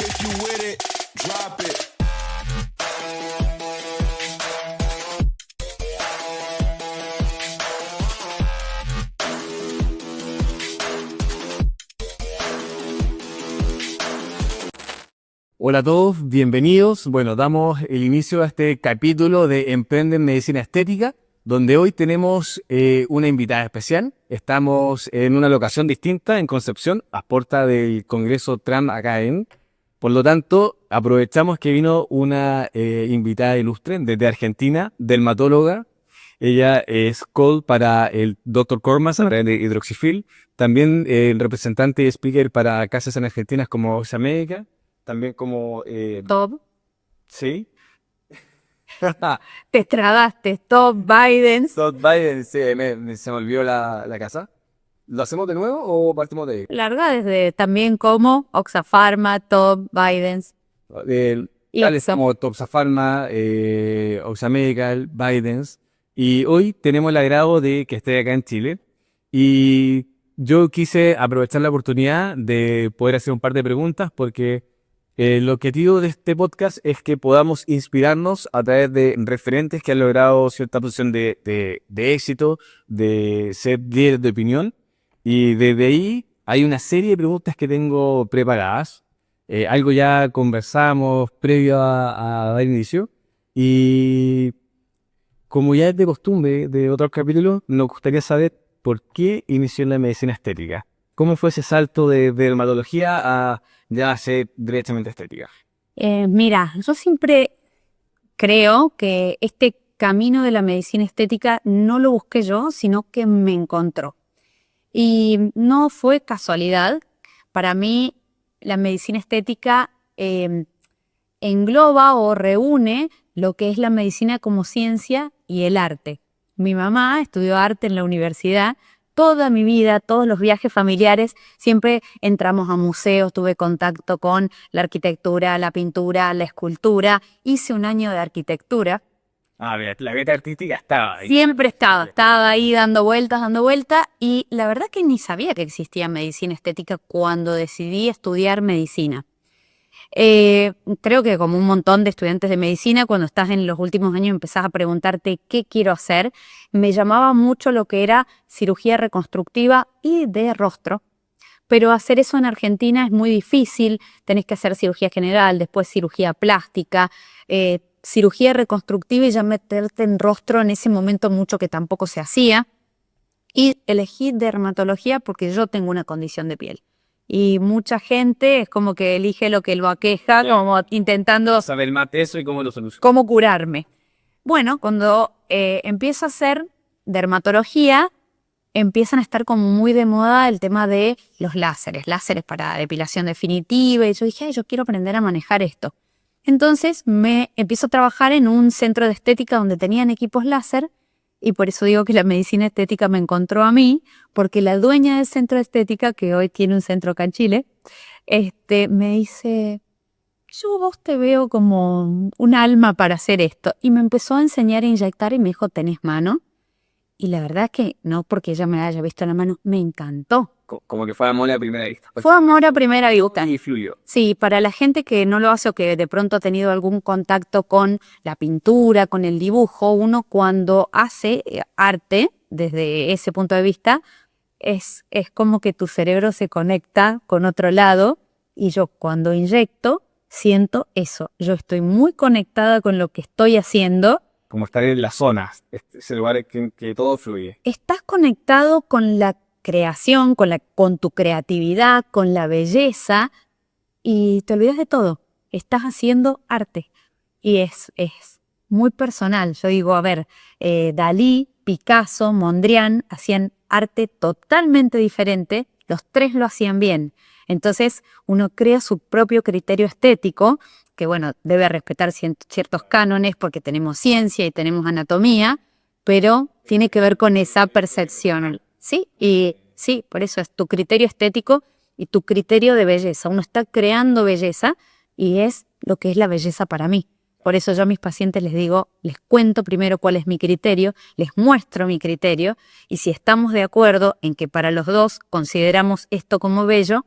If you with it, drop it. Hola a todos, bienvenidos. Bueno, damos el inicio a este capítulo de Emprende en Medicina Estética, donde hoy tenemos una invitada especial. Estamos en una locación distinta, en Concepción, a puerta del Congreso TRAM acá en. Por lo tanto, aprovechamos que vino una invitada ilustre desde Argentina, dermatóloga. Ella es call para el Dr. Cormas, a través de Hidroxifil. También el representante y speaker para casas en argentinas como Oceamérica. También como... Top. ¿Sí? Te tragaste. Top Biden. Todd Biden, sí, se me olvidó la casa. ¿Lo hacemos de nuevo o partimos de ahí? Larga desde también como Oxapharma, Top Biden. Tales como Topsa Pharma, Oxa Medical, Bidens. Y hoy tenemos el agrado de que esté acá en Chile. Y yo quise aprovechar la oportunidad de poder hacer un par de preguntas porque... el objetivo de este podcast es que podamos inspirarnos a través de referentes que han logrado cierta posición de éxito, de ser líderes de opinión. Y desde ahí hay una serie de preguntas que tengo preparadas. Algo ya conversamos previo a dar inicio. Y como ya es de costumbre de otros capítulos, nos gustaría saber por qué inició en la medicina estética. ¿Cómo fue ese salto de dermatología a ya ser directamente estética? Mira, yo siempre creo que este camino de la medicina estética no lo busqué yo, sino que me encontró. Y no fue casualidad. Para mí, la medicina estética engloba o reúne lo que es la medicina como ciencia y el arte. Mi mamá estudió arte en la universidad. Toda mi vida, todos los viajes familiares, siempre entramos a museos, tuve contacto con la arquitectura, la pintura, la escultura. Hice un año de arquitectura. La beta artística estaba ahí. Siempre estaba ahí dando vueltas. Y la verdad que ni sabía que existía medicina estética cuando decidí estudiar medicina. Creo que como un montón de estudiantes de medicina, cuando estás en los últimos años empezás a preguntarte qué quiero hacer. Me llamaba mucho lo que era cirugía reconstructiva y de rostro, pero hacer eso en Argentina es muy difícil. Tenés que hacer cirugía general, después cirugía plástica, cirugía reconstructiva y ya meterte en rostro en ese momento mucho que tampoco se hacía. Y elegí dermatología porque yo tengo una condición de piel. Y mucha gente es como que elige lo que lo aqueja, como intentando saber más de eso y cómo lo soluciona. cómo curarme. Bueno, cuando empiezo a hacer dermatología, empiezan a estar como muy de moda el tema de los láseres para depilación definitiva. Y yo dije, yo quiero aprender a manejar esto. Entonces me empiezo a trabajar en un centro de estética donde tenían equipos láser. Y por eso digo que la medicina estética me encontró a mí, porque la dueña del centro de estética, que hoy tiene un centro acá en Chile, me dice, yo vos te veo como un alma para hacer esto. Y me empezó a enseñar a inyectar y me dijo, ¿tenés mano? Y la verdad que no porque ella me haya visto la mano, me encantó. Como que fue amor a primera vista. Fue amor a primera vista. Y fluyó. Sí, para la gente que no lo hace o que de pronto ha tenido algún contacto con la pintura, con el dibujo, uno cuando hace arte, desde ese punto de vista, es como que tu cerebro se conecta con otro lado y yo cuando inyecto siento eso. Yo estoy muy conectada con lo que estoy haciendo. Como estar en la zona, ese lugar en que todo fluye. Estás conectado con la creación, con tu creatividad, con la belleza y te olvidas de todo. Estás haciendo arte y es muy personal. Yo digo, a ver, Dalí, Picasso, Mondrian hacían arte totalmente diferente. Los tres lo hacían bien. Entonces uno crea su propio criterio estético que, bueno, debe respetar ciertos cánones porque tenemos ciencia y tenemos anatomía, pero tiene que ver con esa percepción. ¿Sí? Y sí, por eso es tu criterio estético y tu criterio de belleza. Uno está creando belleza y es lo que es la belleza para mí. Por eso yo a mis pacientes les digo, les cuento primero cuál es mi criterio, les muestro mi criterio y si estamos de acuerdo en que para los dos consideramos esto como bello,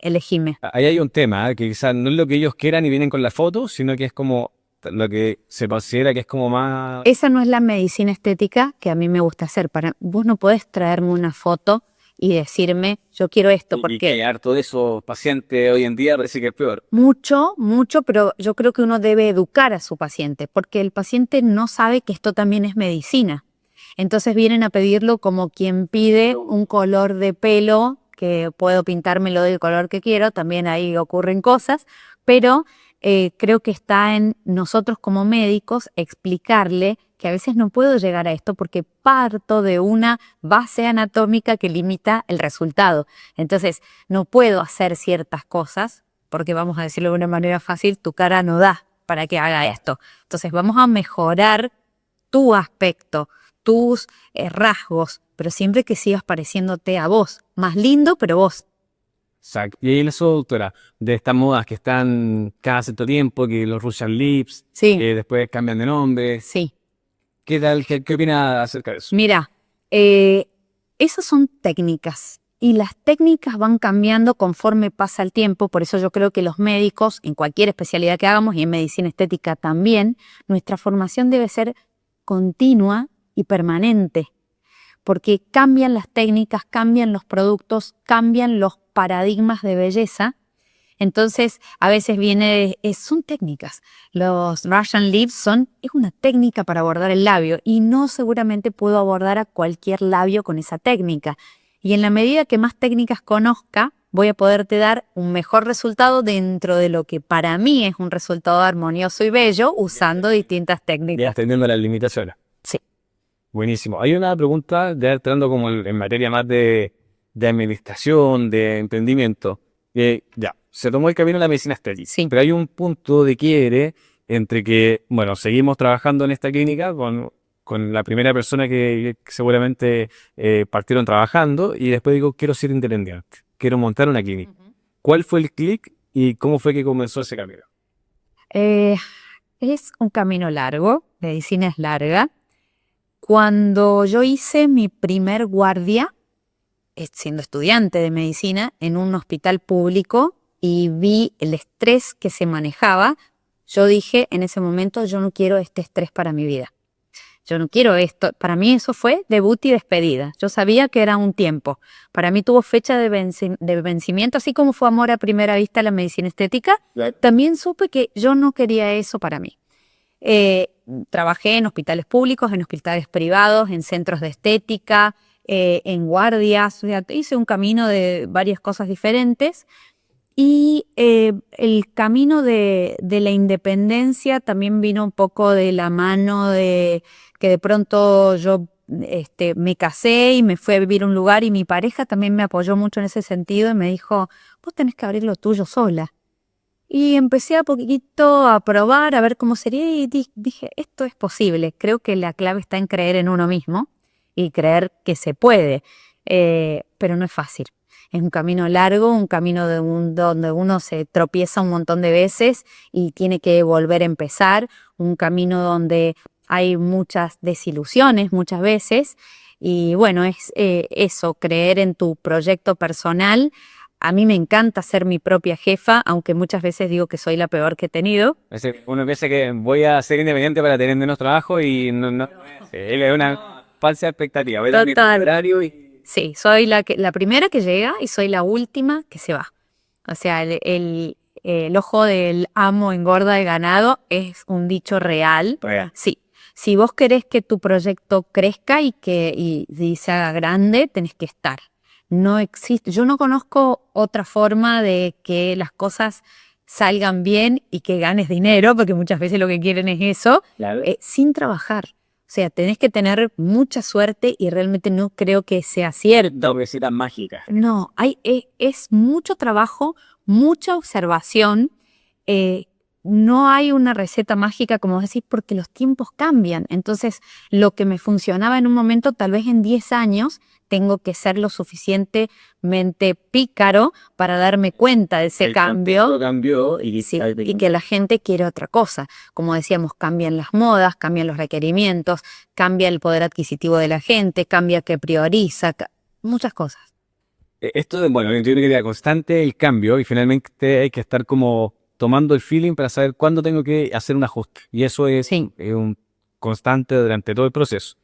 elegime. Ahí hay un tema, que quizás no es lo que ellos quieran y vienen con la foto, sino que es como lo que se considera que es como más... Esa no es la medicina estética que a mí me gusta hacer. Vos no podés traerme una foto y decirme, yo quiero esto, Y porque que harto de esos pacientes hoy en día parece que es peor. mucho, pero yo creo que uno debe educar a su paciente, porque el paciente no sabe que esto también es medicina. Entonces vienen a pedirlo como quien pide un color de pelo, que puedo pintármelo del color que quiero, también ahí ocurren cosas, pero creo que está en nosotros como médicos explicarle que a veces no puedo llegar a esto porque parto de una base anatómica que limita el resultado. Entonces no puedo hacer ciertas cosas porque, vamos a decirlo de una manera fácil, tu cara no da para que haga esto. Entonces vamos a mejorar tu aspecto, tus rasgos, pero siempre que sigas pareciéndote a vos. Más lindo, pero vos. Exacto. Y ahí eso, doctora, de estas modas que están cada cierto tiempo, que los Russian Lips, Sí, que después cambian de nombre. sí. ¿Qué tal? ¿Qué opina acerca de eso? Mira, esas son técnicas y las técnicas van cambiando conforme pasa el tiempo. Por eso yo creo que los médicos, en cualquier especialidad que hagamos y en medicina estética también, nuestra formación debe ser continua y permanente, porque cambian las técnicas, cambian los productos, cambian los paradigmas de belleza. Entonces, a veces son técnicas. Los Russian Lips es una técnica para abordar el labio y no seguramente puedo abordar a cualquier labio con esa técnica. Y en la medida que más técnicas conozca, voy a poderte dar un mejor resultado dentro de lo que para mí es un resultado armonioso y bello usando distintas Ya técnicas. teniendo las limitaciones. Sí. Buenísimo. Hay una pregunta, ya entrando como en materia más de administración, de emprendimiento. Ya, se tomó el camino de la medicina estética. Sí. Pero hay un punto de quiebre entre que, bueno, seguimos trabajando en esta clínica con la primera persona que seguramente partieron trabajando y después digo, quiero ser independiente, quiero montar una clínica. ¿Cuál fue el clic y cómo fue que comenzó ese camino? Es un camino largo, medicina es larga. Cuando yo hice mi primer guardia, siendo estudiante de medicina, en un hospital público y vi el estrés que se manejaba, yo dije en ese momento, yo no quiero este estrés para mi vida. Yo no quiero esto. Para mí eso fue debut y despedida. Yo sabía que era un tiempo. Para mí tuvo fecha de vencimiento, así como fue amor a primera vista la medicina estética. También supe que yo no quería eso para mí. Trabajé en hospitales públicos, en hospitales privados, en centros de estética, en guardias. O sea, hice un camino de varias cosas diferentes. Y el camino de la independencia también vino un poco de la mano de que de pronto yo me casé y me fui a vivir a un lugar y mi pareja también me apoyó mucho en ese sentido y me dijo, vos tenés que abrir lo tuyo sola. Y empecé a poquito a probar, a ver cómo sería y dije, esto es posible. Creo que la clave está en creer en uno mismo y creer que se puede, pero no es fácil. Es un camino largo, un camino donde uno se tropieza un montón de veces y tiene que volver a empezar, un camino donde hay muchas desilusiones muchas veces y bueno, es eso, creer en tu proyecto personal. A mí me encanta ser mi propia jefa, aunque muchas veces digo que soy la peor que he tenido. Uno piensa que voy a ser independiente para tener menos trabajo y no es una falsa expectativa. Voy a dar mi Total. horario y... Sí, soy la primera que llega y soy la última que se va. O sea, el ojo del amo engorda el ganado es un dicho real. Real. Sí. Si vos querés que tu proyecto crezca y se haga grande, tenés que estar. No existe, yo no conozco otra forma de que las cosas salgan bien y que ganes dinero, porque muchas veces lo que quieren es eso, Claro. sin trabajar. O sea, tenés que tener mucha suerte y realmente no creo que sea cierto. Recetas mágicas. No, es mucho trabajo, mucha observación. No hay una receta mágica, como decís, porque los tiempos cambian. Entonces, lo que me funcionaba en un momento, tal vez en 10 años, tengo que ser lo suficientemente pícaro para darme cuenta de ese cambio. Cambió Sí, y que la gente quiere otra cosa. Como decíamos, cambian las modas, cambian los requerimientos, cambia el poder adquisitivo de la gente, cambia qué prioriza, muchas cosas. Esto, bueno, yo creo que era constante el cambio y finalmente hay que estar como tomando el feeling para saber cuándo tengo que hacer un ajuste. Y eso Sí. es un constante durante todo el proceso.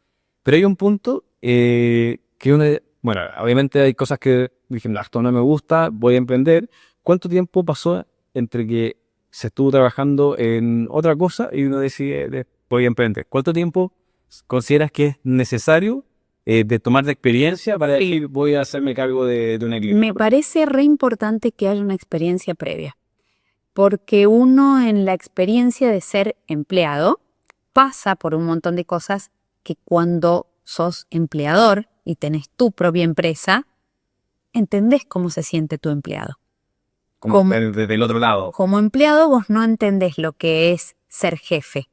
Pero hay un punto que uno, bueno, obviamente hay cosas que dije, "No, esto no me gusta, voy a emprender". ¿Cuánto tiempo pasó entre que se estuvo trabajando en otra cosa y uno decide, voy a emprender? ¿Cuánto tiempo consideras que es necesario de tomar de experiencia para decir, voy a hacerme cargo de una clínica? Me parece re importante que haya una experiencia previa, porque uno en la experiencia de ser empleado pasa por un montón de cosas que cuando sos empleador y tenés tu propia empresa, entendés cómo se siente tu empleado. Como desde el otro lado. Como empleado vos no entendés lo que es ser jefe,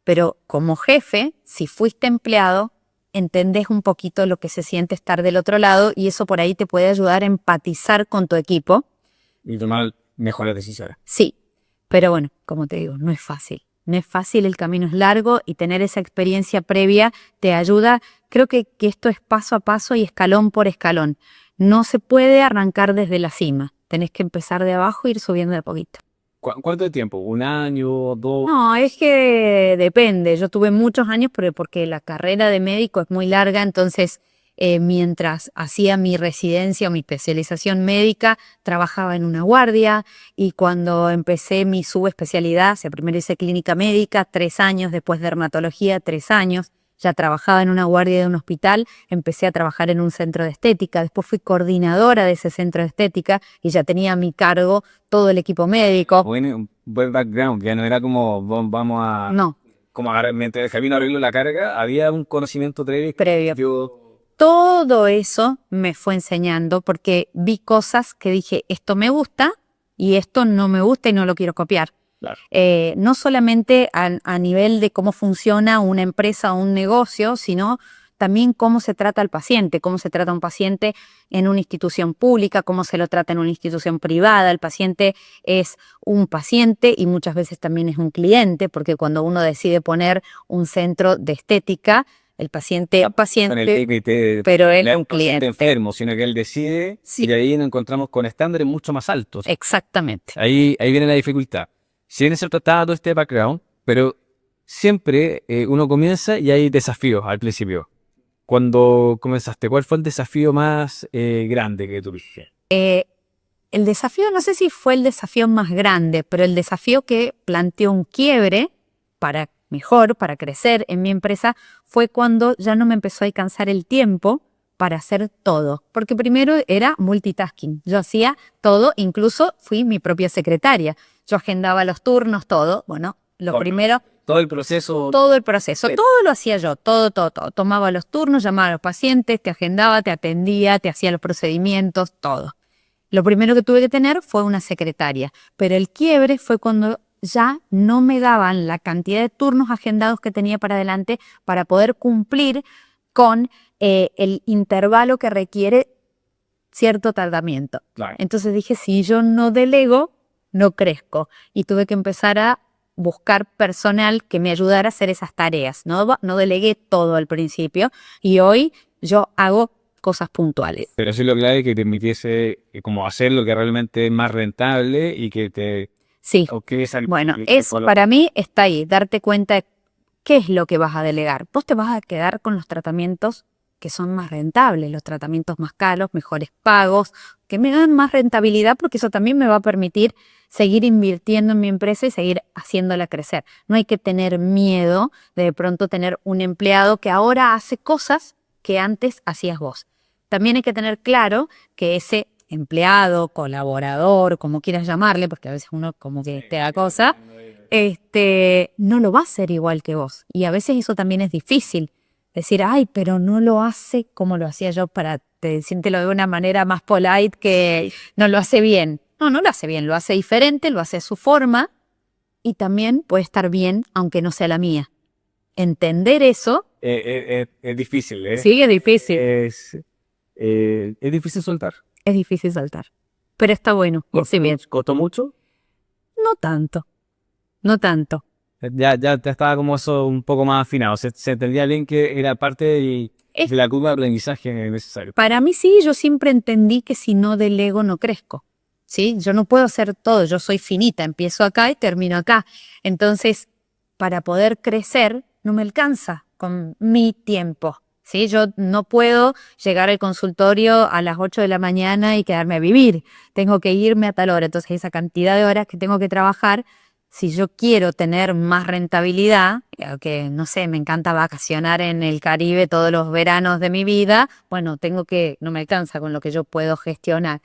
pero como jefe, si fuiste empleado, entendés un poquito lo que se siente estar del otro lado y eso por ahí te puede ayudar a empatizar con tu equipo. Y tomar mejores decisiones. Sí, pero bueno, como te digo, no es fácil. No es fácil, el camino es largo y tener esa experiencia previa te ayuda. Creo que esto es paso a paso y escalón por escalón. No se puede arrancar desde la cima. Tenés que empezar de abajo e ir subiendo de a poquito. ¿Cuánto tiempo? ¿Un año, dos? No, es que depende. Yo tuve muchos años porque la carrera de médico es muy larga, entonces mientras hacía mi residencia o mi especialización médica, trabajaba en una guardia y cuando empecé mi subespecialidad, o sea, primero hice clínica médica, 3 años, después dermatología, 3 años. Ya trabajaba en una guardia de un hospital, empecé a trabajar en un centro de estética, después fui coordinadora de ese centro de estética y ya tenía a mi cargo todo el equipo médico. Un buen background, ya no era como vamos a... No, Como agarrar, mientras el camino arreglo la carga, había un conocimiento previo. previo. Yo, Todo eso me fue enseñando porque vi cosas que dije, esto me gusta y esto no me gusta y no lo quiero copiar. claro. No solamente a nivel de cómo funciona una empresa o un negocio, sino también cómo se trata al paciente, cómo se trata a un paciente en una institución pública, cómo se lo trata en una institución privada. El paciente es un paciente y muchas veces también es un cliente, porque cuando uno decide poner un centro de estética, el paciente es paciente, Con el límite, pero él no es es un un paciente cliente. enfermo, sino que él decide Sí. y de ahí nos encontramos con estándares mucho más altos. Exactamente. Ahí viene la dificultad. Si bien se trataba todo este background, pero siempre uno comienza y hay desafíos al principio. Cuando comenzaste, ¿cuál fue el desafío más grande que tuviste? El desafío, no sé si fue el desafío más grande, pero el desafío que planteó un quiebre para mejor, para crecer en mi empresa, fue cuando ya no me empezó a alcanzar el tiempo para hacer todo. Porque primero era multitasking. Yo hacía todo, incluso fui mi propia secretaria. Yo agendaba los turnos, todo. Bueno, lo Todo. primero, Todo el proceso. todo el proceso, todo lo hacía yo, todo, todo, todo. Tomaba los turnos, llamaba a los pacientes, te agendaba, te atendía, te hacía los procedimientos, todo. Lo primero que tuve que tener fue una secretaria, pero el quiebre fue cuando ya no me daban la cantidad de turnos agendados que tenía para adelante para poder cumplir con el intervalo que requiere cierto tratamiento. Claro. Entonces dije, si yo no delego, no crezco. Y tuve que empezar a buscar personal que me ayudara a hacer esas tareas. No delegué todo al principio y hoy yo hago cosas puntuales. Pero eso es lo clave, que te permitiese como hacer lo que realmente es más rentable y que te... Sí. o que es Bueno, para mí está ahí, darte cuenta de qué es lo que vas a delegar. Vos te vas a quedar con los tratamientos que son más rentables, los tratamientos más caros, mejores pagos, que me dan más rentabilidad, porque eso también me va a permitir seguir invirtiendo en mi empresa y seguir haciéndola crecer. No hay que tener miedo de pronto tener un empleado que ahora hace cosas que antes hacías vos. También hay que tener claro que ese empleado, colaborador, como quieras llamarle, porque a veces uno como que te da cosa, no lo va a hacer igual que vos. Y a veces eso también es difícil. Decir, ay, pero no lo hace como lo hacía yo, para decírtelo de una manera más polite, que no lo hace bien. No lo hace bien, lo hace diferente, lo hace a su forma y también puede estar bien aunque no sea la mía. Entender eso, es difícil, ¿eh? sí, es difícil. Es difícil soltar. Es difícil saltar, pero está bueno. Sí, bien. ¿Costó mucho? No tanto, no tanto. Ya te estaba como eso un poco más afinado. Se entendía bien que era parte Es- de la curva de aprendizaje necesario. Para mí sí, yo siempre entendí que si no delego no crezco. ¿Sí? Yo no puedo hacer todo, yo soy finita, empiezo acá y termino acá. Entonces, para poder crecer, no me alcanza con mi tiempo. ¿Sí? Yo no puedo llegar al consultorio a las 8 de la mañana y quedarme a vivir. Tengo que irme a tal hora. Entonces, esa cantidad de horas que tengo que trabajar, si yo quiero tener más rentabilidad, que no sé, me encanta vacacionar en el Caribe todos los veranos de mi vida, bueno, no me alcanza con lo que yo puedo gestionar.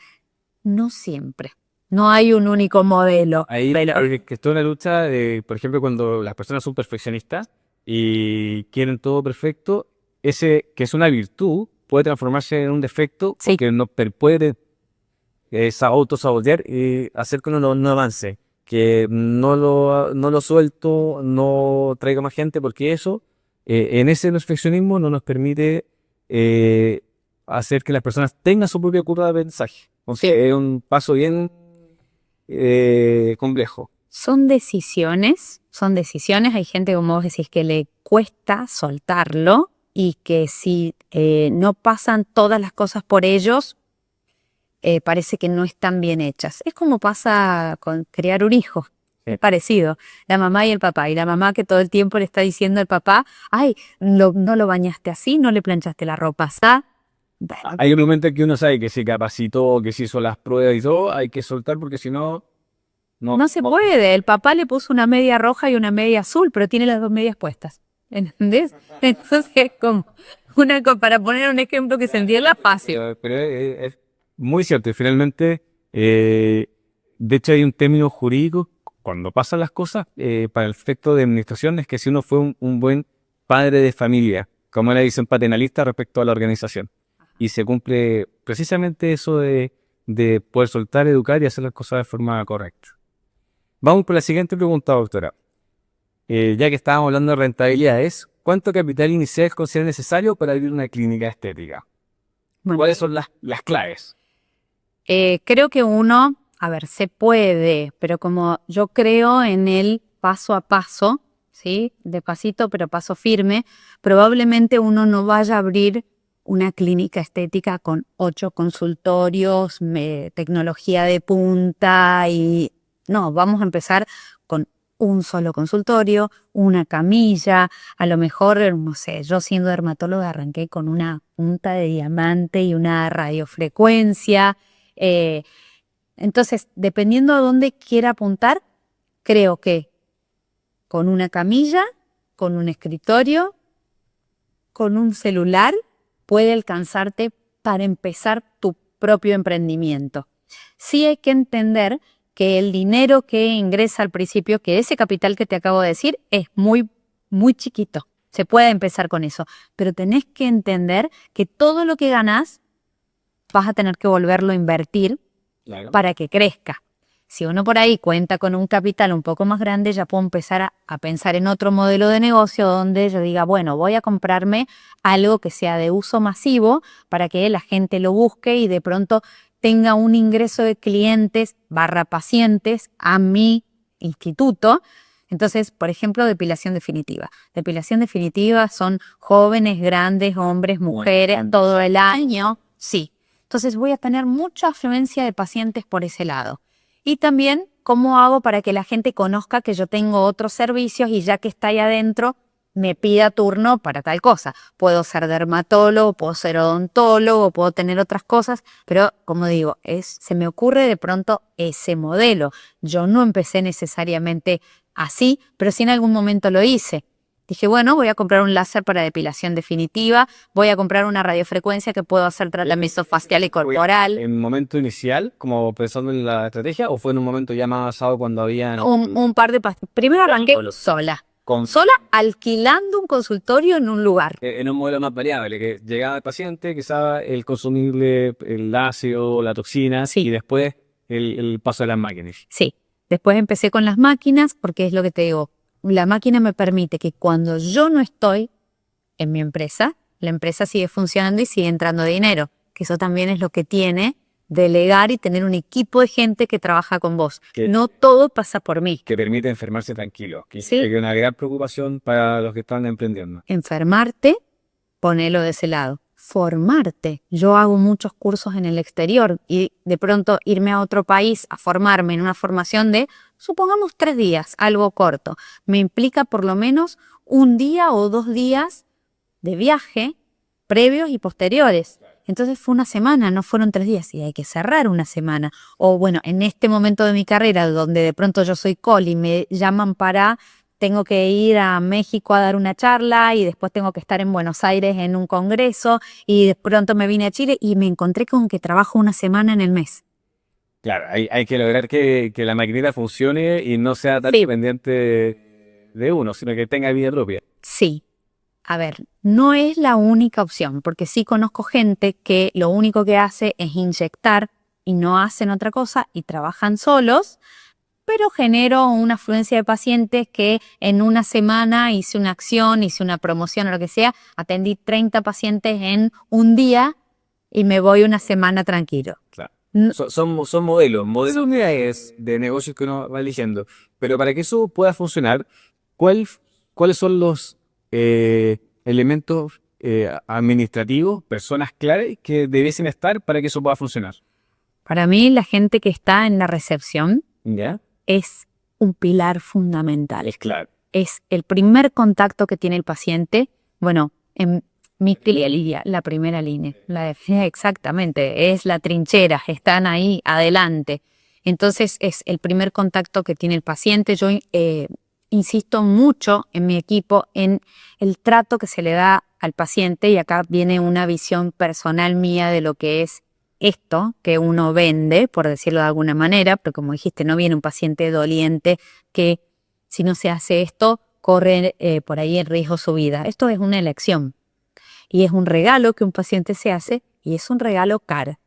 No siempre. No hay un único modelo. Ahí Pero que estoy en la lucha de, por ejemplo, cuando las personas son perfeccionistas y quieren todo perfecto, ese que es una virtud puede transformarse en un defecto sí, porque no puede autosabotear y hacer que uno no avance, que no lo suelto, no traiga más gente, porque eso, en ese perfeccionismo no nos permite eh, hacer que las personas tengan su propia curva de aprendizaje. Entonces, sí. es un paso bien complejo. Son decisiones. Hay gente, como vos decís, que le cuesta soltarlo y que si no pasan todas las cosas por ellos, parece que no están bien hechas. Es como pasa con criar un hijo. Es parecido, la mamá y el papá. Y la mamá que todo el tiempo le está diciendo al papá, ay, no lo bañaste así, no le planchaste la ropa así. Bueno, Hay un momento en que uno sabe que se capacitó, que se hizo las pruebas y todo, hay que soltar porque si no, no se puede. El papá le puso una media roja y una media azul, pero tiene las dos medias puestas. ¿Entendés? Entonces es como para poner un ejemplo que se entienda fácil. Pero es muy cierto. Y finalmente, de hecho, hay un término jurídico cuando pasan las cosas para el efecto de administración, es que si uno fue un buen padre de familia, como le dicen paternalista respecto a la organización. Y se cumple precisamente eso de poder soltar, educar y hacer las cosas de forma correcta. Vamos por la siguiente pregunta, doctora. Ya que estábamos hablando de rentabilidades, ¿cuánto capital inicial considera necesario para abrir una clínica estética? Bueno, ¿Cuáles son las claves? creo que a ver, se puede, pero como yo creo en el paso a paso, ¿sí? De pasito, pero paso firme, probablemente uno no vaya a abrir una clínica estética con 8 consultorios, tecnología de punta y no, vamos a empezar con un solo consultorio, una camilla, a lo mejor, no sé, yo siendo dermatóloga arranqué con una punta de diamante y una radiofrecuencia. eh, entonces, dependiendo a dónde quiera apuntar, creo que con una camilla, con un escritorio, con un celular, puede alcanzarte para empezar tu propio emprendimiento. Sí hay que entender que el dinero que ingresa al principio, que ese capital que te acabo de decir, es muy, muy chiquito. Se puede empezar con eso, pero tenés que entender que todo lo que ganás vas a tener que volverlo a invertir Claro. para que crezca. Si uno por ahí cuenta con un capital un poco más grande, ya puedo empezar a pensar en otro modelo de negocio donde yo diga, bueno, voy a comprarme algo que sea de uso masivo para que la gente lo busque y de pronto tenga un ingreso de clientes / pacientes a mi instituto. Entonces, por ejemplo, depilación definitiva. Depilación definitiva son jóvenes, grandes, hombres, mujeres, todo el año. Sí. Entonces voy a tener mucha afluencia de pacientes por ese lado. Y también, ¿cómo hago para que la gente conozca que yo tengo otros servicios y ya que está ahí adentro, me pida turno para tal cosa? Puedo ser dermatólogo, puedo ser odontólogo, puedo tener otras cosas, pero como digo, se me ocurre de pronto ese modelo. Yo no empecé necesariamente así, pero sí en algún momento lo hice. Dije, bueno, voy a comprar un láser para depilación definitiva, voy a comprar una radiofrecuencia que puedo hacer tratamiento facial y corporal. ¿En un momento inicial, como pensando en la estrategia, o fue en un momento ya más avanzado cuando había Un par de pastillas. Primero arranqué sola, con, alquilando un consultorio en un lugar. en un modelo más variable, que llegaba el paciente, quizá el consumible, el ácido, la toxina, Sí. y después el paso de las máquinas? Sí, después empecé con las máquinas porque es lo que te digo, la máquina me permite que cuando yo no estoy en mi empresa, la empresa sigue funcionando y sigue entrando dinero, que eso también es lo que tiene delegar y tener un equipo de gente que trabaja con vos. Que- No todo pasa por mí. Que permite enfermarse tranquilo, que Sí. es una gran preocupación para los que están emprendiendo. Enfermarte, ponelo de ese lado. Formarte. Yo hago muchos cursos en el exterior y de pronto irme a otro país a formarme en una formación de, supongamos 3 días, algo corto, me implica por lo menos 1 día o 2 días de viaje previos y posteriores. Entonces fue 1 semana, no fueron 3 días y hay que cerrar 1 semana. O bueno, en este momento de mi carrera donde de pronto yo soy call y me llaman para, tengo que ir a México a dar una charla y después tengo que estar en Buenos Aires en un congreso y de pronto me vine a Chile y me encontré con que trabajo 1 semana en el mes. Claro, hay que lograr que la maquinita funcione y no sea tan Sí. dependiente de uno, sino que tenga vida propia. Sí. A ver, no es la única opción, porque sí conozco gente que lo único que hace es inyectar y no hacen otra cosa y trabajan solos, pero genero una afluencia de pacientes que en 1 semana hice una acción, hice una promoción o lo que sea, atendí 30 pacientes en 1 día y me voy 1 semana tranquilo. Claro. N- Son modelos unidades de negocios que uno va eligiendo. Pero para que eso pueda funcionar, ¿cuáles son los elementos administrativos, personas clave que debiesen estar para que eso pueda funcionar? Para mí, la gente que está en la recepción ¿Ya? es un pilar fundamental. Es claro. Es el primer contacto que tiene el paciente. Bueno, en mi línea, la primera línea, la define exactamente, es la trinchera, están ahí adelante. Entonces es el primer contacto que tiene el paciente. Yo insisto mucho en mi equipo en el trato que se le da al paciente y acá viene una visión personal mía de lo que es esto que uno vende, por decirlo de alguna manera, pero como dijiste, no viene un paciente doliente que si no se hace esto, corre por ahí en riesgo su vida. Esto es una elección y es un regalo que un paciente se hace y es un regalo caro.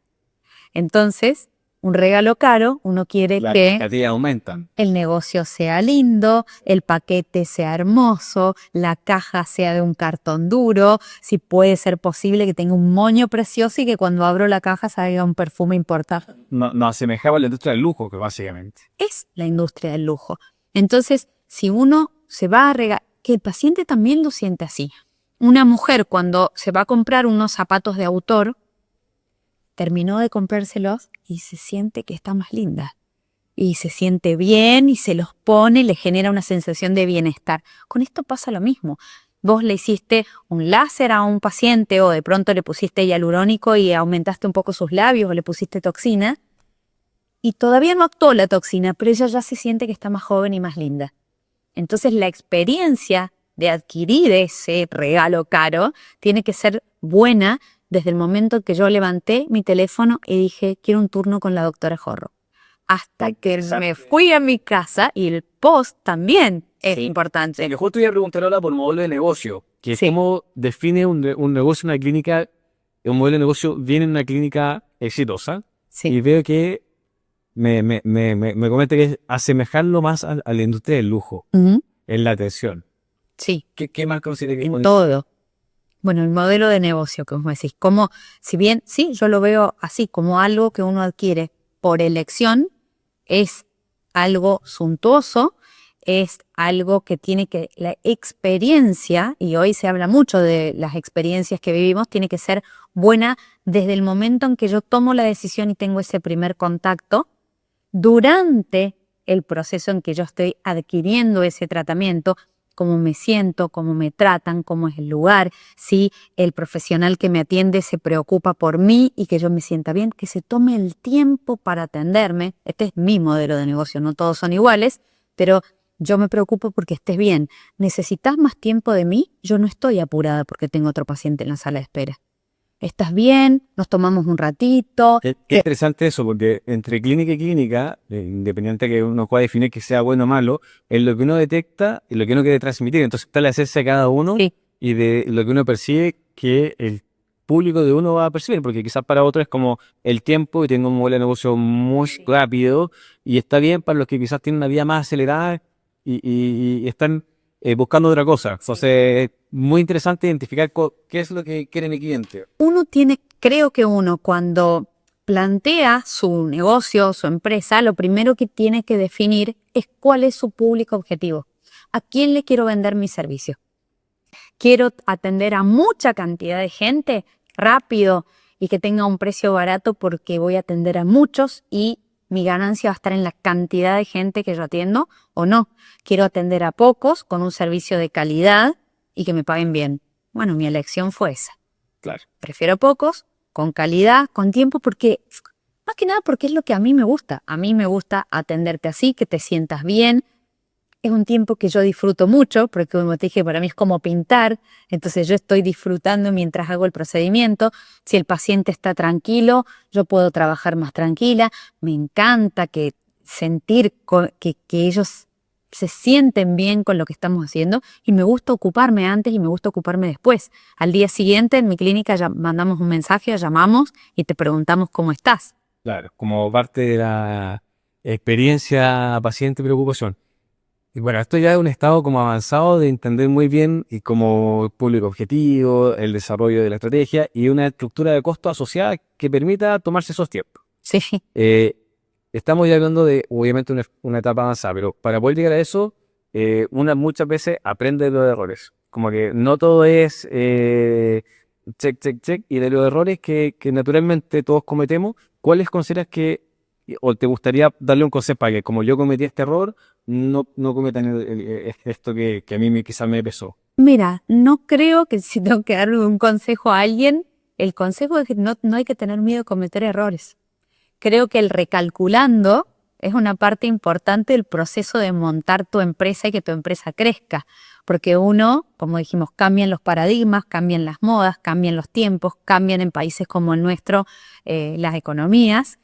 Entonces, un regalo caro, uno quiere Las que expectativas aumentan. el negocio sea lindo, el paquete sea hermoso, la caja sea de un cartón duro, si puede ser posible que tenga un moño precioso y que cuando abro la caja salga un perfume importante. Nos asemejaba a la industria del lujo, que básicamente. Es la industria del lujo. Entonces, si uno se va a regalar, que el paciente también lo siente así. Una mujer cuando se va a comprar unos zapatos de autor, terminó de comprárselos y se siente que está más linda. Y se siente bien y se los pone y le genera una sensación de bienestar. Con esto pasa lo mismo. Vos le hiciste un láser a un paciente o de pronto le pusiste hialurónico y aumentaste un poco sus labios o le pusiste toxina y todavía no actuó la toxina, pero ella ya se siente que está más joven y más linda. Entonces la experiencia de adquirir ese regalo caro tiene que ser buena desde el momento que yo levanté mi teléfono y dije, quiero un turno con la doctora Jorro. Hasta que me fui a mi casa y el post también es importante. Que justo iba a preguntar ahora por modelo de negocio, que Sí. cómo define un negocio, una clínica, un modelo de negocio viene en una clínica exitosa. Sí. Y veo que me comenta que es asemejarlo más a la industria del lujo, Ujú. en la atención. Sí, ¿Qué más considera que en todo. Bueno, el modelo de negocio que vos me decís, como, si bien, sí, yo lo veo así, como algo que uno adquiere por elección, es algo suntuoso, es algo que tiene que, la experiencia, y hoy se habla mucho de las experiencias que vivimos, tiene que ser buena desde el momento en que yo tomo la decisión y tengo ese primer contacto, durante el proceso en que yo estoy adquiriendo ese tratamiento, cómo me siento, cómo me tratan, cómo es el lugar, si el profesional que me atiende se preocupa por mí y que yo me sienta bien, que se tome el tiempo para atenderme. Este es mi modelo de negocio, no todos son iguales, pero yo me preocupo porque estés bien. ¿Necesitas más tiempo de mí? Yo no estoy apurada porque tengo otro paciente en la sala de espera. ¿Estás bien? Nos tomamos un ratito. Qué interesante eso, porque entre clínica y clínica, independiente que uno pueda definir que sea bueno o malo, es lo que uno detecta y lo que uno quiere transmitir. Entonces está la esencia de cada uno Sí. y de lo que uno percibe que el público de uno va a percibir, porque quizás para otros es como el tiempo y tengo un modelo de negocio muy rápido y está bien para los que quizás tienen una vida más acelerada y están buscando otra cosa. Entonces es muy interesante identificar qué es lo que quiere mi cliente. Uno tiene, creo que uno cuando plantea su negocio, su empresa, lo primero que tiene que definir es cuál es su público objetivo. ¿A quién le quiero vender mi servicio? ¿Quiero atender a mucha cantidad de gente rápido y que tenga un precio barato porque voy a atender a muchos y mi ganancia va a estar en la cantidad de gente que yo atiendo o no? ¿Quiero atender a pocos con un servicio de calidad y que me paguen bien? Bueno, mi elección fue esa. Claro. Prefiero pocos, con calidad, con tiempo, porque más que nada porque es lo que a mí me gusta. A mí me gusta atenderte así, que te sientas bien. Es un tiempo que yo disfruto mucho, porque como te dije, para mí es como pintar. Entonces yo estoy disfrutando mientras hago el procedimiento. Si el paciente está tranquilo, yo puedo trabajar más tranquila. Me encanta sentir que ellos se sienten bien con lo que estamos haciendo y me gusta ocuparme antes y me gusta ocuparme después. Al día siguiente en mi clínica ya mandamos un mensaje, llamamos y te preguntamos cómo estás. Claro, como parte de la experiencia paciente preocupación. Y bueno, esto ya es un estado como avanzado de entender muy bien y como público objetivo, el desarrollo de la estrategia y una estructura de costo asociada que permita tomarse esos tiempos. Sí, Estamos ya hablando de, obviamente, una etapa avanzada, pero para poder llegar a eso, muchas veces aprende de los errores. Como que no todo es check, check, check, y de los errores que naturalmente todos cometemos, ¿cuáles consideras que, o te gustaría darle un consejo para que, como yo cometí este error, no cometan esto que a mí quizás me pesó? mira, no creo que si tengo que darle un consejo a alguien, el consejo es que no hay que tener miedo de cometer errores. Creo que el recalculando es una parte importante del proceso de montar tu empresa y que tu empresa crezca. Porque uno, como dijimos, cambian los paradigmas, cambian las modas, cambian los tiempos, cambian en países como el nuestro las economías.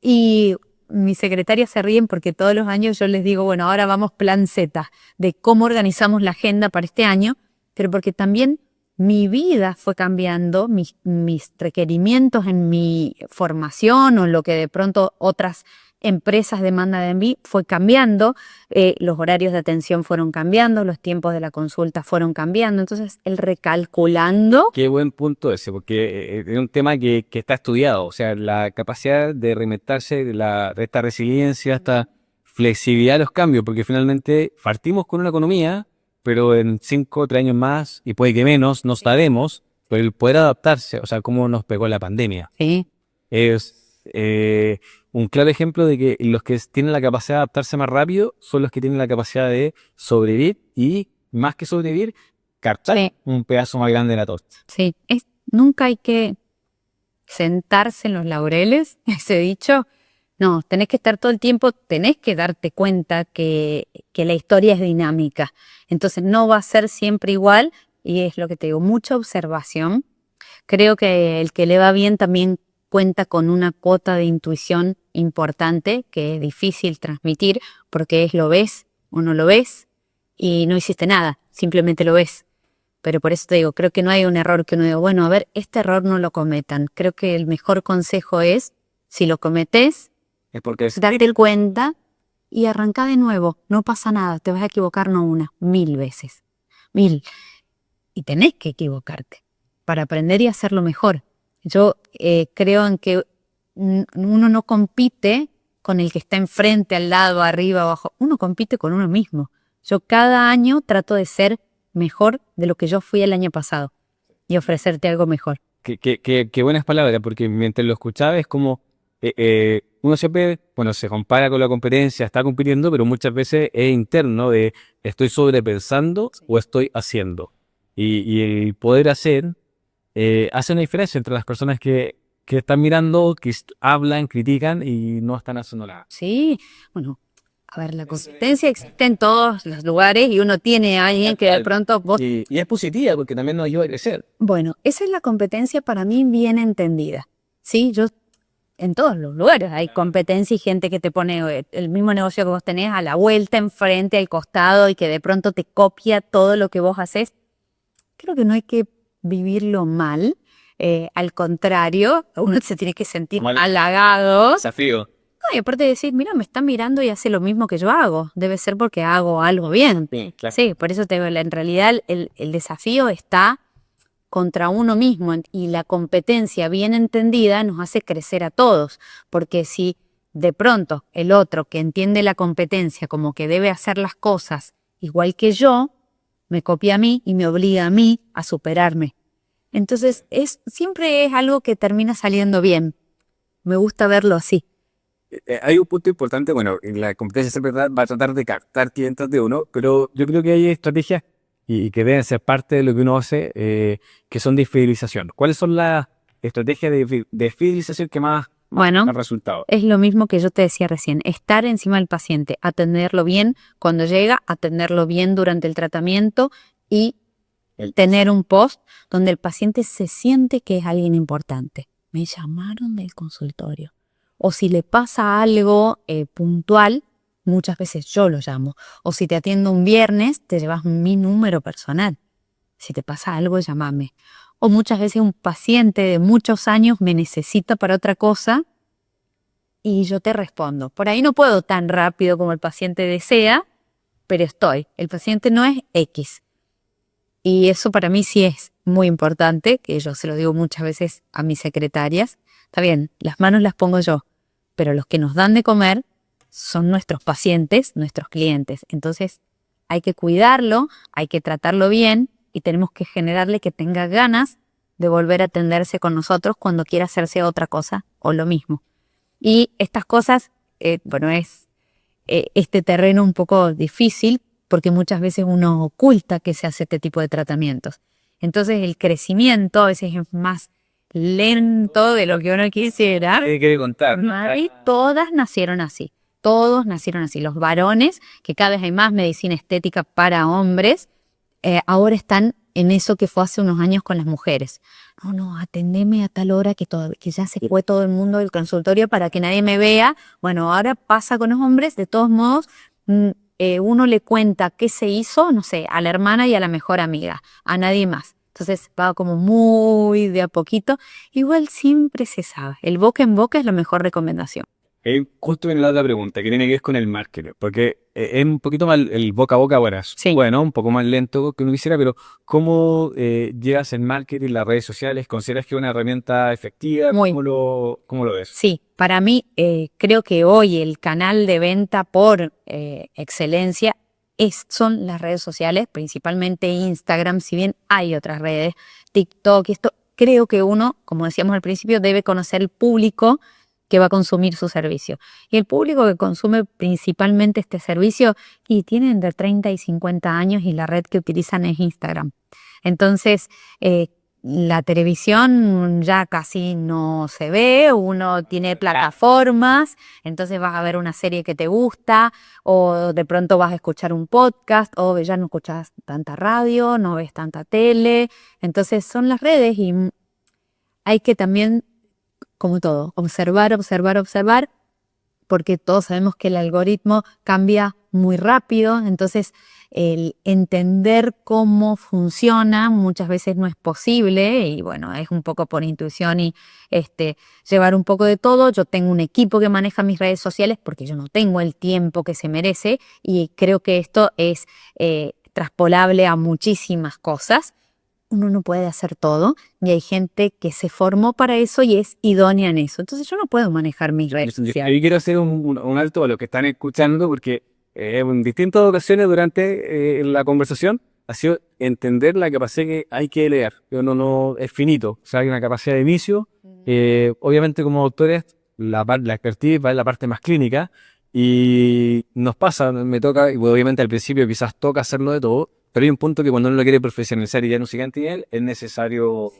Y mis secretarias se ríen porque todos los años yo les digo, bueno, ahora vamos plan Z, de cómo organizamos la agenda para este año, pero porque también mi vida fue cambiando, mis requerimientos en mi formación o en lo que de pronto otras empresas demandan de mí fue cambiando, los horarios de atención fueron cambiando, los tiempos de la consulta fueron cambiando, entonces el recalculando. Qué buen punto ese, porque es un tema que está estudiado, o sea, la capacidad de reinventarse, de esta resiliencia, esta flexibilidad a los cambios, porque finalmente partimos con una economía, pero en 5 o 3 años más, y puede que menos, no sabemos, pero el poder adaptarse, o sea, cómo nos pegó la pandemia, Sí, es un claro ejemplo de que los que tienen la capacidad de adaptarse más rápido son los que tienen la capacidad de sobrevivir y, más que sobrevivir, captar sí, un pedazo más grande de la torta. sí. Nunca hay que sentarse en los laureles, ese dicho. No, tenés que estar todo el tiempo, tenés que darte cuenta que la historia es dinámica. Entonces no va a ser siempre igual y es lo que te digo, mucha observación. Creo que el que le va bien también cuenta con una cuota de intuición importante que es difícil transmitir porque uno lo ves y no hiciste nada, simplemente lo ves. Pero por eso te digo, creo que no hay un error que uno diga, bueno, a ver, este error no lo cometan. Creo que el mejor consejo es, si lo cometés, Es porque darte cuenta y arranca de nuevo. No pasa nada, te vas a equivocar no una, 1000 veces. 1000. Y tenés que equivocarte para aprender y hacerlo mejor. Yo creo en que uno no compite con el que está enfrente, al lado, arriba, abajo. Uno compite con uno mismo. Yo cada año trato de ser mejor de lo que yo fui el año pasado y ofrecerte algo mejor. qué buenas palabras, porque mientras lo escuchaba es como uno siempre, bueno, se compara con la competencia, está compitiendo, pero muchas veces es interno de estoy sobrepensando o estoy haciendo. Y el poder hacer hace una diferencia entre las personas que están mirando, que hablan, critican y no están haciendo nada. Sí, bueno, a ver, la competencia existe en todos los lugares y uno tiene a alguien que de pronto vos... Y es positiva porque también nos ayuda a crecer. Bueno, esa es la competencia para mí bien entendida. Sí, yo en todos los lugares hay competencia y gente que te pone el mismo negocio que vos tenés a la vuelta, enfrente, al costado y que de pronto te copia todo lo que vos haces. Creo que no hay que vivirlo mal. Al contrario, uno se tiene que sentir Mal. halagado. Desafío. No, y aparte de decir, mira, me está mirando y hace lo mismo que yo hago. Debe ser porque hago algo bien. Sí, claro. Sí, por eso te digo, en realidad el desafío está contra uno mismo y la competencia bien entendida nos hace crecer a todos, porque si de pronto el otro que entiende la competencia como que debe hacer las cosas igual que yo, me copia a mí y me obliga a mí a superarme. Entonces siempre es algo que termina saliendo bien. Me gusta verlo así. Hay un punto importante, bueno, la competencia siempre va a tratar de captar clientes de uno, pero yo creo que hay estrategias y que deben ser parte de lo que uno hace, que son de fidelización. ¿Cuáles son las estrategias de fidelización que más Bueno, han resultado? es lo mismo que yo te decía recién, estar encima del paciente, atenderlo bien cuando llega, atenderlo bien durante el tratamiento y tener un post donde el paciente se siente que es alguien importante. Me llamaron del consultorio. O si le pasa algo puntual, muchas veces yo lo llamo. O si te atiendo un viernes, te llevas mi número personal. Si te pasa algo, llámame. O muchas veces un paciente de muchos años me necesita para otra cosa y yo te respondo. Por ahí no puedo tan rápido como el paciente desea, pero estoy. El paciente no es X. Y eso para mí sí es muy importante, que yo se lo digo muchas veces a mis secretarias. Está bien, las manos las pongo yo, pero los que nos dan de comer son nuestros pacientes, nuestros clientes. Entonces hay que cuidarlo, hay que tratarlo bien y tenemos que generarle que tenga ganas de volver a atenderse con nosotros cuando quiera hacerse otra cosa o lo mismo. Y estas cosas, bueno, es este terreno un poco difícil porque muchas veces uno oculta que se hace este tipo de tratamientos. Entonces el crecimiento a veces es más lento de lo que uno quisiera. ¿Qué quiere contar? Y todas nacieron así. Todos nacieron así. Los varones, que cada vez hay más medicina estética para hombres, ahora están en eso que fue hace unos años con las mujeres. No, atendeme a tal hora que ya se fue todo el mundo del consultorio para que nadie me vea. Bueno, ahora pasa con los hombres, de todos modos, uno le cuenta qué se hizo, no sé, a la hermana y a la mejor amiga, a nadie más. Entonces va como muy de a poquito. Igual siempre se sabe. El boca en boca es la mejor recomendación. Justo viene la otra pregunta que tiene que ver con el marketing, porque es un poquito más el boca a boca ahora. Sí. Bueno, un poco más lento que uno quisiera, pero ¿cómo llevas el marketing, las redes sociales? ¿Consideras que es una herramienta efectiva? Muy. ¿Cómo lo ves? Sí, para mí creo que hoy el canal de venta por excelencia son las redes sociales, principalmente Instagram, si bien hay otras redes, TikTok, y esto creo que uno, como decíamos al principio, debe conocer el público que va a consumir su servicio. Y el público que consume principalmente este servicio y tienen de 30 y 50 años y la red que utilizan es Instagram. Entonces, la televisión ya casi no se ve, uno tiene plataformas, entonces vas a ver una serie que te gusta o de pronto vas a escuchar un podcast o ya no escuchas tanta radio, no ves tanta tele. Entonces son las redes y hay que también, como todo, observar, porque todos sabemos que el algoritmo cambia muy rápido, entonces el entender cómo funciona muchas veces no es posible y bueno, es un poco por intuición y llevar un poco de todo. Yo tengo un equipo que maneja mis redes sociales porque yo no tengo el tiempo que se merece y creo que esto es traspolable a muchísimas cosas. Uno no puede hacer todo y hay gente que se formó para eso y es idónea en eso. Entonces yo no puedo manejar mis redes sociales. Yo quiero hacer un alto a los que están escuchando porque en distintas ocasiones durante la conversación ha sido entender la capacidad que hay que leer. No es finito, o sea, hay una capacidad de inicio. Obviamente como doctores la expertise va en la parte más clínica y nos pasa, me toca, y obviamente al principio quizás toca hacerlo de todo, pero hay un punto que cuando uno lo quiere profesionalizar y ya en un siguiente nivel es necesario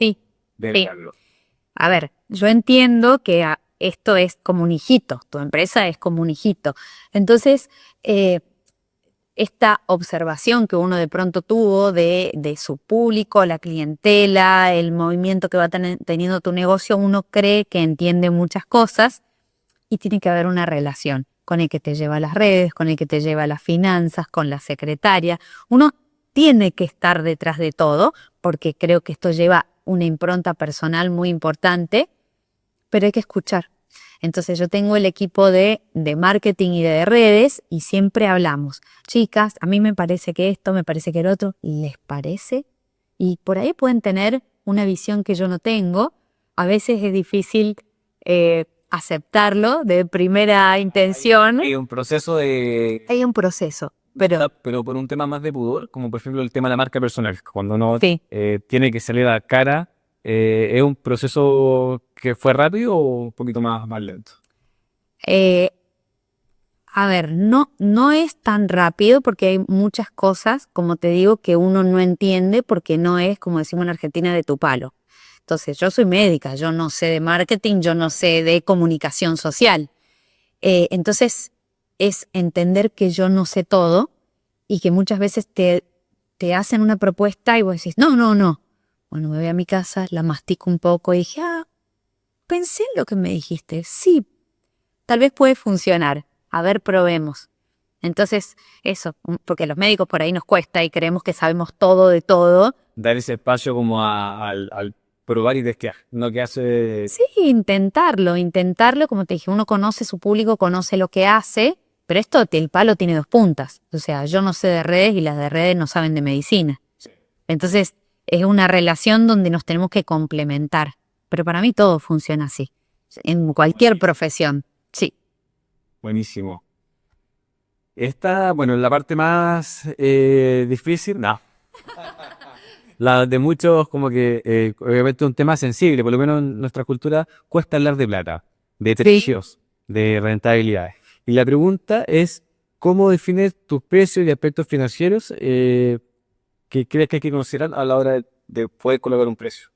delegarlo. A ver, yo entiendo que esto es como un hijito, tu empresa es como un hijito. Entonces, esta observación que uno de pronto tuvo de su público, la clientela, el movimiento que va teniendo tu negocio, uno cree que entiende muchas cosas y tiene que haber una relación con el que te lleva a las redes, con el que te lleva a las finanzas, con la secretaria. Uno tiene que estar detrás de todo porque creo que esto lleva una impronta personal muy importante, pero hay que escuchar. Entonces yo tengo el equipo de marketing y de redes y siempre hablamos. Chicas, a mí me parece que esto, me parece que el otro, ¿les parece? Y por ahí pueden tener una visión que yo no tengo. A veces es difícil aceptarlo de primera intención. Hay un proceso de... Hay un proceso, pero Pero por un tema más de pudor, como por ejemplo el tema de la marca personal, cuando uno sí. tiene que salir a la cara, ¿es un proceso que fue rápido o un poquito más lento? A ver, no es tan rápido porque hay muchas cosas, como te digo, que uno no entiende porque no es, como decimos en Argentina, de tu palo. Entonces, yo soy médica, yo no sé de marketing, yo no sé de comunicación social. Entonces, es entender que yo no sé todo y que muchas veces te hacen una propuesta y vos decís, no. Bueno, me voy a mi casa, la mastico un poco y dije, pensé en lo que me dijiste, sí, tal vez puede funcionar. A ver, probemos. Entonces, eso, porque los médicos por ahí nos cuesta y creemos que sabemos todo de todo. Dar ese espacio como al probar y testear, no que hace... Sí, intentarlo, como te dije, uno conoce su público, conoce lo que hace, pero el palo tiene dos puntas. O sea, yo no sé de redes y las de redes no saben de medicina. Entonces, es una relación donde nos tenemos que complementar. Pero para mí todo funciona así, en cualquier profesión. Sí. Buenísimo. Esta, bueno, la parte más difícil, no. La de muchos, como que obviamente un tema sensible, por lo menos en nuestra cultura cuesta hablar de plata, de precios, de rentabilidades. Y la pregunta es, ¿cómo defines tus precios y aspectos financieros que crees que hay que considerar a la hora de poder colocar un precio?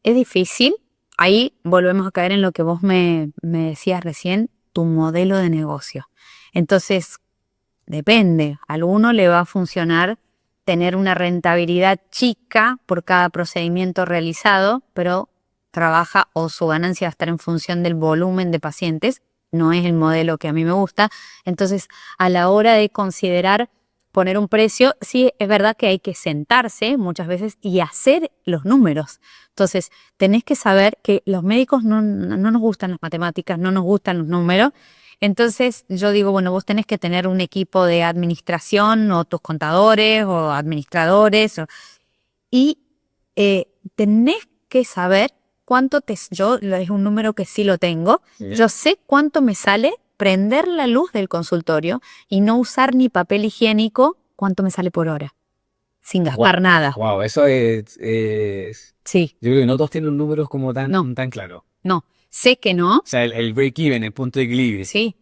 Es difícil. Ahí volvemos a caer en lo que vos me decías recién, tu modelo de negocio. Entonces, depende. A alguno le va a funcionar tener una rentabilidad chica por cada procedimiento realizado, pero trabaja o su ganancia va a estar en función del volumen de pacientes. No es el modelo que a mí me gusta. Entonces, a la hora de considerar poner un precio, sí es verdad que hay que sentarse muchas veces y hacer los números. Entonces, tenés que saber que los médicos no nos gustan las matemáticas, no nos gustan los números. Entonces, yo digo, bueno, vos tenés que tener un equipo de administración o tus contadores o administradores y tenés que saber cuánto yo es un número que sí lo tengo. Bien. Yo sé cuánto me sale prender la luz del consultorio y no usar ni papel higiénico, cuánto me sale por hora, sin gastar nada. Wow, eso es... Sí, Yo creo que no todos tienen números como No. tan claros. no, sé que no, O sea, el break-even, el punto de equilibrio. sí.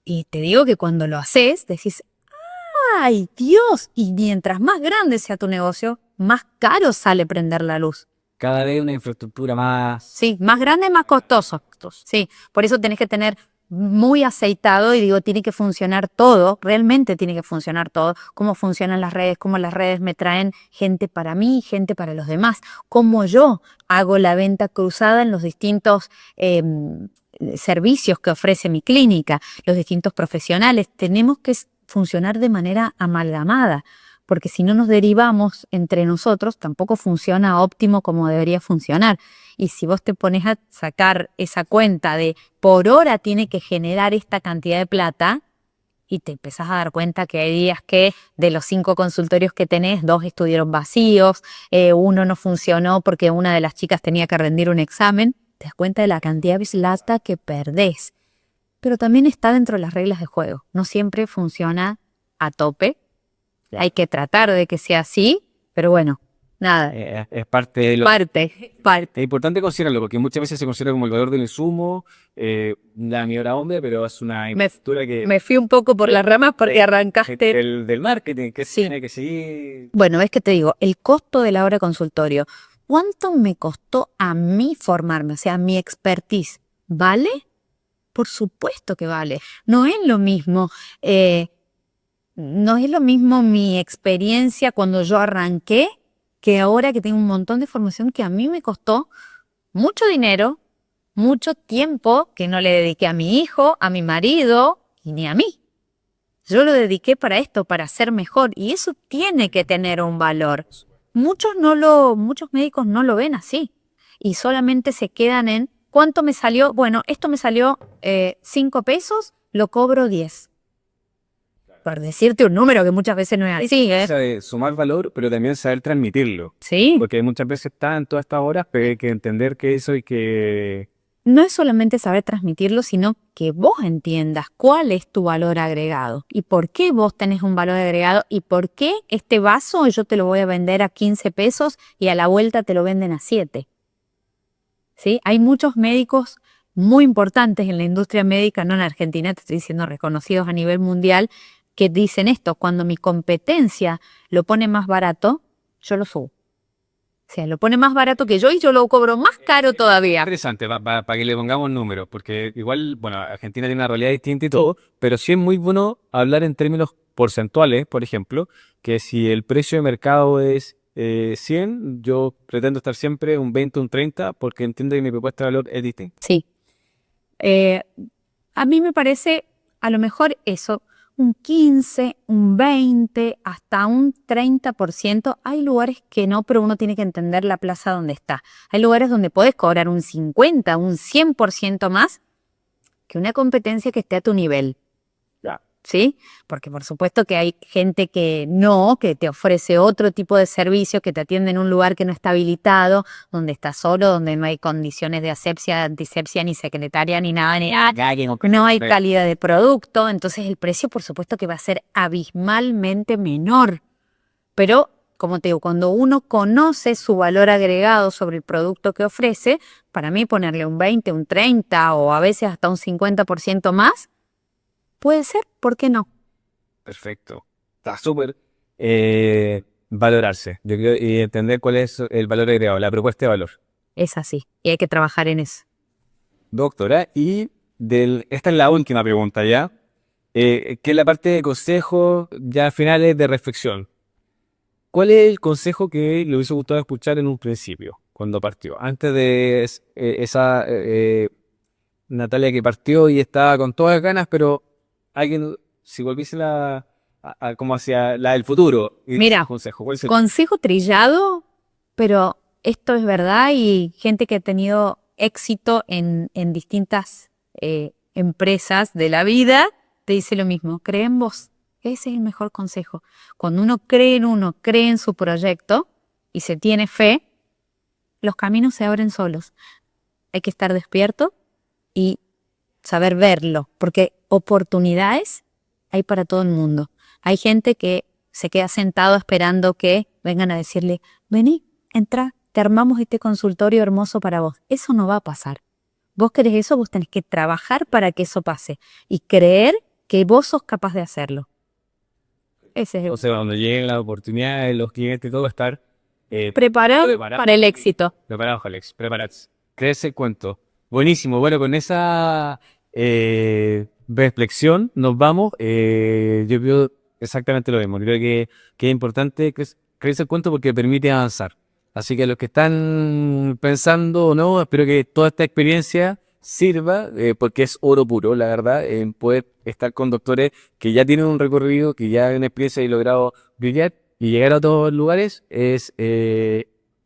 Y te digo que cuando lo haces, decís, ¡ay, Dios! Y mientras más grande sea tu negocio, más caro sale prender la luz. Cada vez una infraestructura más... Sí, más grande, más costoso. Sí, por eso tenés que tener muy aceitado y digo, tiene que funcionar todo, realmente tiene que funcionar todo, cómo funcionan las redes, cómo las redes me traen gente para mí, gente para los demás, cómo yo hago la venta cruzada en los distintos servicios que ofrece mi clínica, los distintos profesionales. Tenemos que funcionar de manera amalgamada, porque si no nos derivamos entre nosotros, tampoco funciona óptimo como debería funcionar. Y si vos te pones a sacar esa cuenta de por hora tiene que generar esta cantidad de plata, y te empezás a dar cuenta que hay días que de los 5 consultorios que tenés, 2 estuvieron vacíos, uno no funcionó porque una de las chicas tenía que rendir un examen, te das cuenta de la cantidad de plata que perdés. Pero también está dentro de las reglas de juego. No siempre funciona a tope. Hay que tratar de que sea así, pero bueno, nada. Es parte de lo... Parte. Es importante considerarlo, porque muchas veces se considera como el valor del insumo, la mejora hombre, pero es una infraestructura que... Me fui un poco por las ramas porque arrancaste... Del marketing, que Sí. tiene que seguir... Bueno, ves que te digo, el costo de la hora de consultorio. ¿Cuánto me costó a mí formarme? O sea, mi expertise. ¿Vale? Por supuesto que vale. No es lo mismo... no es lo mismo mi experiencia cuando yo arranqué que ahora que tengo un montón de formación que a mí me costó mucho dinero, mucho tiempo que no le dediqué a mi hijo, a mi marido y ni a mí. Yo lo dediqué para esto, para ser mejor, y eso tiene que tener un valor. Muchos médicos no lo ven así y solamente se quedan en ¿cuánto me salió? Bueno, esto me salió 5 pesos, lo cobro 10. por decirte un número que muchas veces no es así, ¿eh? Sabe sumar valor, pero también saber transmitirlo. Sí. Porque muchas veces está en todas estas horas, pero hay que entender que eso y que... No es solamente saber transmitirlo, sino que vos entiendas cuál es tu valor agregado y por qué vos tenés un valor agregado y por qué este vaso yo te lo voy a vender a 15 pesos y a la vuelta te lo venden a 7. ¿Sí? Hay muchos médicos muy importantes en la industria médica, no en Argentina, te estoy diciendo reconocidos a nivel mundial, que dicen esto: cuando mi competencia lo pone más barato, yo lo subo. O sea, lo pone más barato que yo y yo lo cobro más caro todavía. Interesante, para que le pongamos números, porque igual, bueno, Argentina tiene una realidad distinta y todo, pero sí es muy bueno hablar en términos porcentuales, por ejemplo, que si el precio de mercado es 100, yo pretendo estar siempre un 20, un 30, porque entiendo que mi propuesta de valor es distinta. Sí. A mí me parece, a lo mejor eso, un 15, un 20, hasta un 30%. Hay lugares que no, pero uno tiene que entender la plaza donde está. Hay lugares donde podés cobrar un 50, un 100% más que una competencia que esté a tu nivel. ¿Sí? Porque por supuesto que hay gente que no, que te ofrece otro tipo de servicio, que te atiende en un lugar que no está habilitado, donde estás solo, donde no hay condiciones de asepsia, antisepsia, ni secretaria, ni nada, no hay calidad de producto, entonces el precio por supuesto que va a ser abismalmente menor. Pero, como te digo, cuando uno conoce su valor agregado sobre el producto que ofrece, para mí ponerle un 20, un 30 o a veces hasta un 50% más, puede ser, ¿por qué no? Perfecto. Está súper. Valorarse, yo creo, y entender cuál es el valor agregado, la propuesta de valor. Es así, y hay que trabajar en eso. Doctora, esta es la última pregunta ya, que es la parte de consejo ya finales de reflexión. ¿Cuál es el consejo que le hubiese gustado escuchar en un principio, cuando partió? Antes de esa Natalia que partió y estaba con todas las ganas, pero alguien, si volviese como hacia la del futuro, y Mira, consejo, ¿cuál es el consejo trillado, pero esto es verdad y gente que ha tenido éxito en distintas empresas de la vida te dice lo mismo: cree en vos. Ese es el mejor consejo. Cuando uno, cree en su proyecto y se tiene fe, los caminos se abren solos. Hay que estar despierto y saber verlo, porque oportunidades hay para todo el mundo. Hay gente que se queda sentado esperando que vengan a decirle: vení, entra, te armamos este consultorio hermoso para vos. Eso no va a pasar. Vos querés eso, vos tenés que trabajar para que eso pase y creer que vos sos capaz de hacerlo. Ese es el... O sea, cuando lleguen las oportunidades, los clientes, todo estar preparado para el éxito. preparados, Alex, preparados. Creerse el cuento. Buenísimo. Bueno, con esa reflexión nos vamos. Yo veo exactamente lo mismo. Creo que es importante creerse el cuento porque permite avanzar. Así que los que están pensando o no, espero que toda esta experiencia sirva, porque es oro puro, la verdad, en poder estar con doctores que ya tienen un recorrido, que ya han una experiencia y logrado brillar y llegar a otros lugares es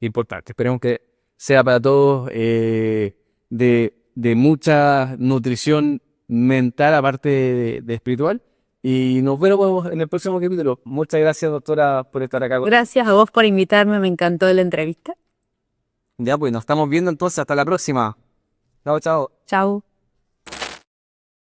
importante. Esperemos que sea para todos de mucha nutrición mental, aparte de espiritual. Y nos vemos en el próximo capítulo. Muchas gracias, doctora, por estar acá. Gracias a vos por invitarme, me encantó la entrevista. Ya, pues nos estamos viendo entonces. Hasta la próxima. Chao, chao. Chau.